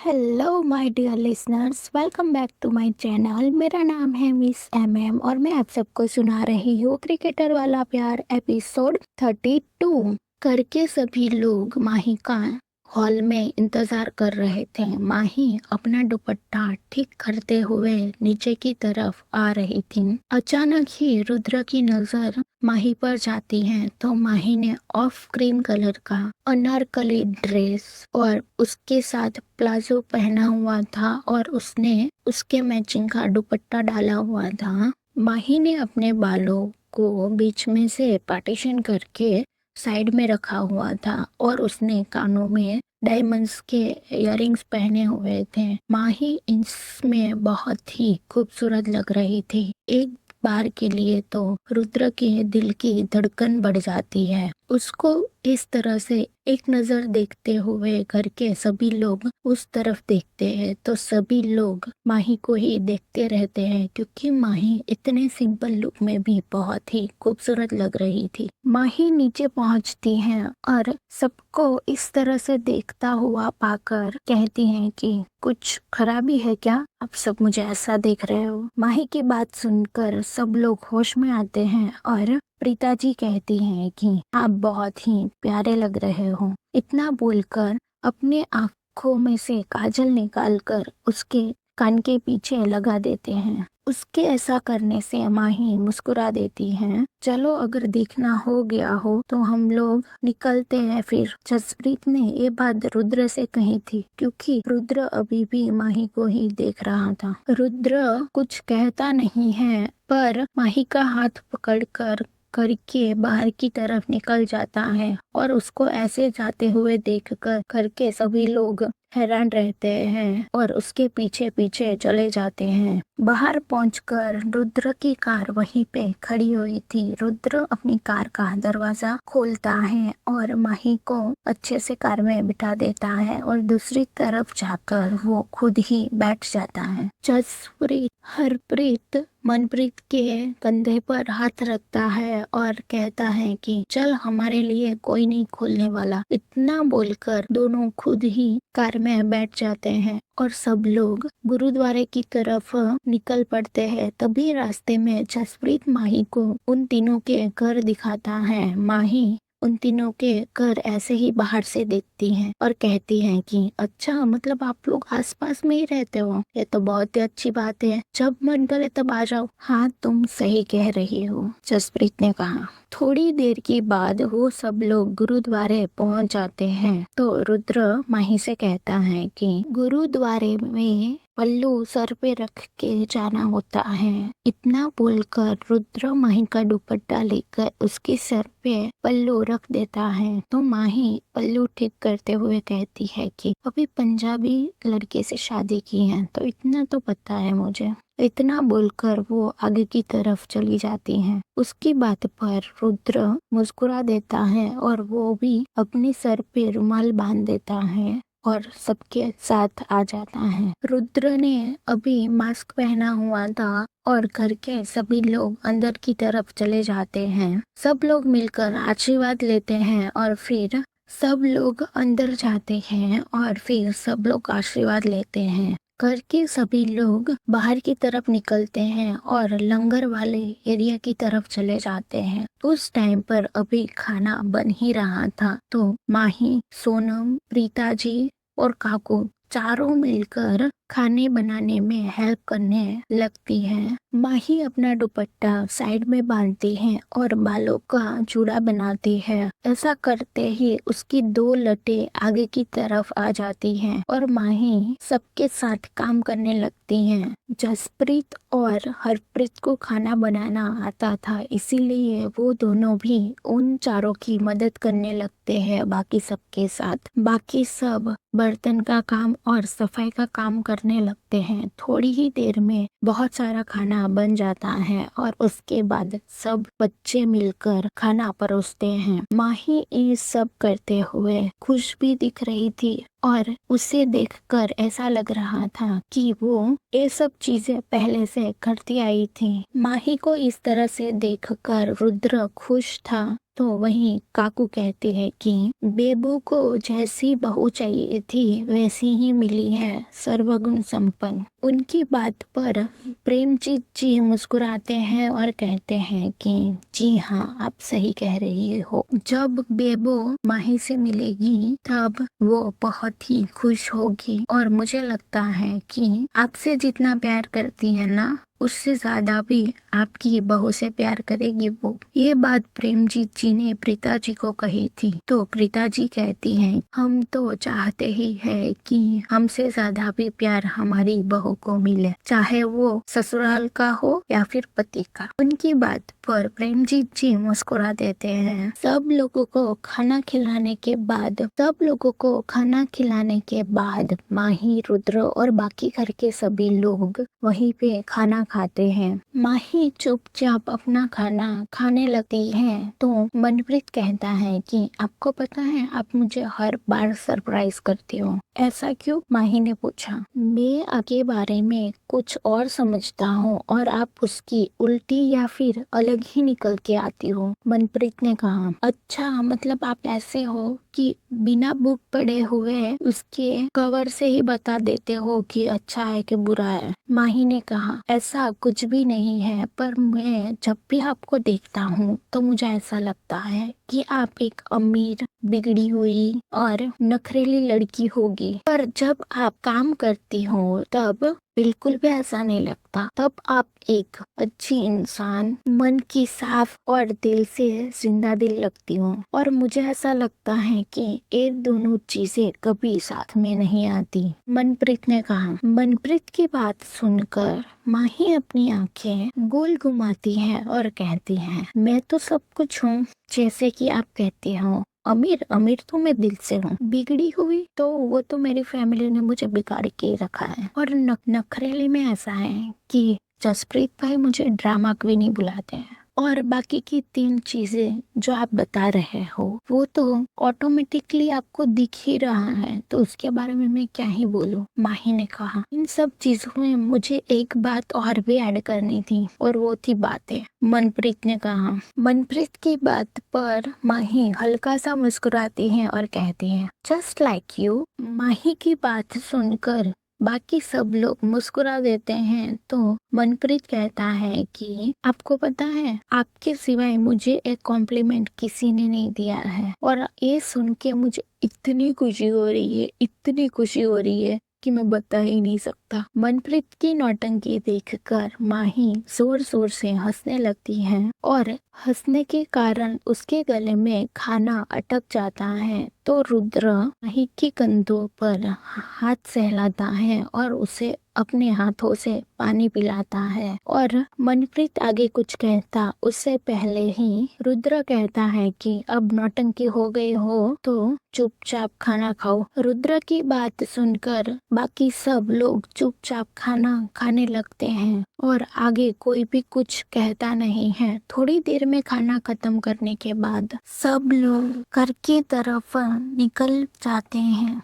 Hello my dear listeners, welcome back to my channel. मेरा नाम है मिस MM और मैं आप सबको सुना रही हूँ क्रिकेटर वाला प्यार एपिसोड 32। करके सभी लोग माही का हॉल में इंतजार कर रहे थे। माही अपना दुपट्टा ठीक करते हुए नीचे की तरफ आ रही थी। अचानक ही रुद्र की नजर माही पर जाती है तो माही ने ऑफ क्रीम कलर का अनारकली ड्रेस और उसके साथ प्लाजो पहना हुआ था और उसने उसके मैचिंग का दुपट्टा डाला हुआ था। माही ने अपने बालों को बीच में से पार्टीशन करके साइड में रखा हुआ था और उसने कानों में डायमंड्स के इयररिंग्स पहने हुए थे। माही इसमें बहुत ही खूबसूरत लग रही थी। एक बार के लिए तो रुद्र के दिल की धड़कन बढ़ जाती है। उसको इस तरह से एक नजर देखते हुए घर के सभी लोग उस तरफ देखते हैं तो सभी लोग माही को ही देखते रहते हैं क्योंकि माही इतने सिंपल लुक में भी बहुत ही खूबसूरत लग रही थी। माही नीचे पहुंचती है और सबको इस तरह से देखता हुआ पाकर कहती है कि कुछ खराबी है क्या? आप सब मुझे ऐसा देख रहे हो? माही की बात सुनकर सब लोग होश में आते हैं और प्रीता जी कहती हैं कि आप बहुत ही प्यारे लग रहे हो। इतना बोलकर अपने आंखों में से काजल निकालकर उसके कान के पीछे लगा देते हैं। उसके ऐसा करने से माही मुस्कुरा देती है। चलो अगर देखना हो गया हो तो हम लोग निकलते हैं फिर। जसप्रीत ने ये बात रुद्र से कही थी क्योंकि रुद्र अभी भी माही को ही देख रहा था। रुद्र कुछ कहता नहीं है पर माही का हाथ पकड़कर करके बाहर की तरफ निकल जाता है और उसको ऐसे जाते हुए देखकर करके सभी लोग हैरान रहते हैं और उसके पीछे पीछे चले जाते हैं। बाहर पहुंचकर रुद्र की कार वहीं पे खड़ी हुई थी। रुद्र अपनी कार का दरवाजा खोलता है और माही को अच्छे से कार में बिठा देता है और दूसरी तरफ जाकर वो खुद ही बैठ जाता है। जसप्रीत हरप्रीत मनप्रीत के कंधे पर हाथ रखता है और कहता है कि चल हमारे लिए कोई नहीं खोलने वाला। इतना बोलकर दोनों खुद ही कार में बैठ जाते हैं और सब लोग गुरुद्वारे की तरफ निकल पड़ते हैं। तभी रास्ते में जसप्रीत माही को उन तीनों के घर दिखाता है। माही उन तीनों के घर ऐसे ही बाहर से देखती हैं और कहती हैं कि अच्छा, मतलब आप लोग आसपास में ही रहते हो, ये तो बहुत ही अच्छी बात है। जब मन करे तब आ जाओ। हाँ, तुम सही कह रही हो, जसप्रीत ने कहा। थोड़ी देर के बाद वो सब लोग गुरुद्वारे पहुंच जाते हैं तो रुद्र माही से कहता है कि गुरुद्वारे में पल्लू सर पे रख के जाना होता है। इतना बोलकर रुद्र माही का दुपट्टा लेकर उसके सर पे पल्लू रख देता है तो माही पल्लू ठीक करते हुए कहती है कि अभी पंजाबी लड़के से शादी की है तो इतना तो पता है मुझे। इतना बोलकर वो आगे की तरफ चली जाती हैं। उसकी बात पर रुद्र मुस्कुरा देता है और वो भी अपने सर पे रुमाल बांध देता है और सबके साथ आ जाता है। रुद्र ने अभी मास्क पहना हुआ था और घर के सभी लोग अंदर की तरफ चले जाते हैं। सब लोग मिलकर आशीर्वाद लेते हैं और फिर सब लोग अंदर जाते हैं और फिर सब लोग आशीर्वाद लेते हैं। घर के सभी लोग बाहर की तरफ निकलते हैं और लंगर वाले एरिया की तरफ चले जाते हैं। उस टाइम पर अभी खाना बन ही रहा था तो माही, सोनम, प्रीता जी और काकू चारों मिलकर खाने बनाने में हेल्प करने लगती है। माही अपना दुपट्टा साइड में बांधती है और बालों का जूड़ा बनाती है। ऐसा करते ही उसकी दो लटें आगे की तरफ आ जाती हैं और माही सबके साथ काम करने लगती हैं। जसप्रीत और हरप्रीत को खाना बनाना आता था, इसीलिए वो दोनों भी उन चारों की मदद करने लगते हैं बाकी सबके साथ। बाकी सब बर्तन का काम और सफाई का काम करने लगते लगते हैं। थोड़ी ही देर में बहुत सारा खाना बन जाता है और उसके बाद सब बच्चे मिलकर खाना परोसते हैं। माही ये सब करते हुए खुश भी दिख रही थी और उसे देखकर ऐसा लग रहा था कि वो ये सब चीजें पहले से करती आई थी। माही को इस तरह से देखकर रुद्र खुश था। तो वहीं काकू कहती है कि बेबू को जैसी बहू चाहिए थी वैसी ही मिली है, सर्वगुण संपन्न। उनकी बात पर प्रेमजीत जी मुस्कुराते हैं और कहते हैं कि जी हाँ, आप सही कह रही हो। जब बेबू माही से मिलेगी तब वो बहुत ही खुश होगी और मुझे लगता है कि आपसे जितना प्यार करती है ना, उससे ज्यादा भी आपकी बहू से प्यार करेगी वो। ये बात प्रेमजीत जी ने प्रीता जी को कही थी। तो प्रीता जी कहती हैं, हम तो चाहते ही है कि हमसे ज्यादा भी प्यार हमारी बहू को मिले, चाहे वो ससुराल का हो या फिर पति का। उनकी बात पर प्रेमजीत जी मुस्कुरा देते हैं। सब लोगों को खाना खिलाने के बाद माही, रुद्र और बाकी घर के सभी लोग वहीं पे खाना खाते हैं। माही चुपचाप अपना खाना खाने लगती है। तो मनप्रीत कहता है कि आपको पता है, आप मुझे हर बार सरप्राइज करती हो। ऐसा क्यों? माही ने पूछा। मैं आगे बारे में कुछ और समझता हूँ और आप उसकी उल्टी या फिर अलग ही निकल के आती हो, मनप्रीत ने कहा। अच्छा, मतलब आप ऐसे हो कि बिना बुक पढ़े हुए उसके कवर से ही बता देते हो कि अच्छा है कि बुरा है, माही ने कहा। ऐसा कुछ भी नहीं है, पर मैं जब भी आपको देखता हूँ तो मुझे ऐसा लगता है कि आप एक अमीर, बिगड़ी हुई और नखरेली लड़की होगी, पर जब आप काम करती हो तब बिल्कुल भी ऐसा नहीं लगता। तब आप एक अच्छी इंसान, मन की साफ और दिल से जिंदा दिल लगती हो। और मुझे ऐसा लगता है कि ये दोनों चीजें कभी साथ में नहीं आती, मनप्रीत ने कहा। मनप्रीत की बात सुनकर माही अपनी आंखें गोल घुमाती है और कहती है, मैं तो सब कुछ हूँ जैसे कि आप कहते हो। अमीर तो मैं दिल से हूँ, बिगड़ी हुई तो वो तो मेरी फैमिली ने मुझे बिगाड़ के रखा है। और नखरेली में ऐसा है कि जसप्रीत भाई मुझे ड्रामा क्वीन ही बुलाते हैं। और बाकी की 3 चीजें जो आप बता रहे हो वो तो ऑटोमेटिकली आपको दिख ही रहा है, तो उसके बारे में मैं क्या ही बोलूं, माही ने कहा। इन सब चीजों में मुझे एक बात और भी ऐड करनी थी और वो थी बातें, मनप्रीत ने कहा। मनप्रीत की बात पर माही हल्का सा मुस्कुराती है और कहती है, जस्ट लाइक यू। माही की बात सुनकर बाकी सब लोग मुस्कुरा देते हैं। तो मनप्रीत कहता है कि आपको पता है, आपके सिवाय मुझे एक कॉम्प्लीमेंट किसी ने नहीं दिया है। और ये सुन के मुझे इतनी खुशी हो रही है कि मैं बता ही नहीं सकता। मनप्रीत की नौटंकी देखकर माही जोर जोर से हंसने लगती है और हंसने के कारण उसके गले में खाना अटक जाता है। तो रुद्र माही के कंधों पर हाथ सहलाता है और उसे अपने हाथों से पानी पिलाता है। और मनप्रीत आगे कुछ कहता उससे पहले ही रुद्र कहता है कि अब नौटंकी हो गई हो तो चुपचाप खाना खाओ। रुद्र की बात सुनकर बाकी सब लोग चुपचाप खाना खाने लगते हैं और आगे कोई भी कुछ कहता नहीं है। थोड़ी देर में खाना खत्म करने के बाद सब लोग घर की तरफ निकल जाते हैं।